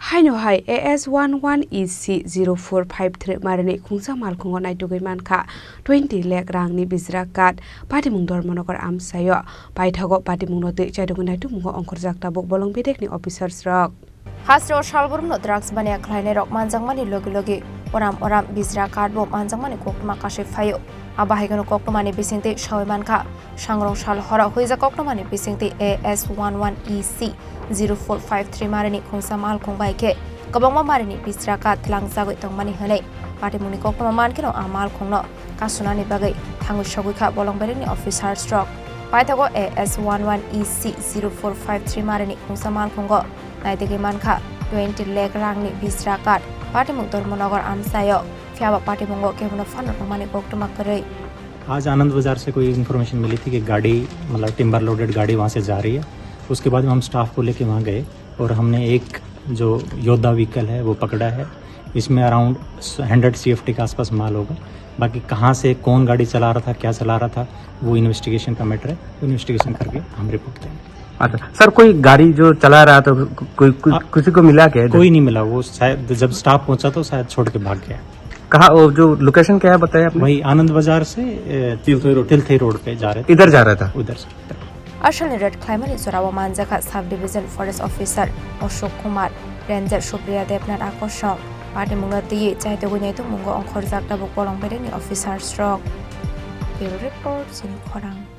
Haino hai AS11EC-0453 Marini Khungsa Malkhung Naitugwi Mankha 20 Lakh rangni Bijra Kath Patimung Dormonokor Amsayo Paithago Patimung Note Chaidung Naitugwi Ongkhorjak tabuk bolong bedekni officers rok Hasro Shalburum no drugs bania kleine rok manjangmani logi oram Bijra Kath bo manjangmani koktuma kashe phayo abahigano koktumani bisingte shawi Mankha sangrong shal hora hoija koktumani bisingte AS11EC-0453 Marini Khungsa Malkhung baike kabangma Marini Bijra Kath langjagoi tongmani hanei patimuni koktuma mankino Malkhung no kasunani bagai thangu shogui bolong bedekni officers rok paithago AS11EC-0453 Marini Khungsa Malkhung go Naitugwi Mankha 20 Lakh rangni Bijra Kath Patimung Dormonogor Amsayo Fiaba Patimungo केवल fun प्रमाणे कोक्टमा करे। आज आनंद बाजार से कोई information मिली थी कि गाड़ी मतलब टिम्बर लोडेड गाड़ी वहाँ से जा रही है। उसके बाद हम स्टाफ को लेके वहाँ गए और हमने एक जो योद्धा व्हीकल है वो पकड़ा है। इसमें अराउंड 100 CFT के आसपास माल होगा। बाकी कहाँ से कौन गाड़ी चला रहा था, क्या चला रहा था, वो इन्वेस्टिगेशन का मैटर है। इन्वेस्टिगेशन करके हम रिपोर्ट देंगे। अच्छा सर, कोई गाड़ी जो चला रहा था किसी को मिला क्या? कोई नहीं मिला। वो शायद जब स्टाफ पहुंचा तो शायद छोड़ के भाग गया। कहा वो जो लोकेशन क्या है बताया आपने? वही आनंद बाजार से तिलथई रोड पे जा रहे थे। इधर जा रहा था उधर से। Ashal Red Climate Zorawa Manjaka Sub Division Forest Officer Ashok Kumar Ranger Supriya Devnath Akoshong Patimunga Ti Chaitugwi Mungo Ongkhorjak tabuk bolong bedekni officers rok. Bureau report Chini Khorang.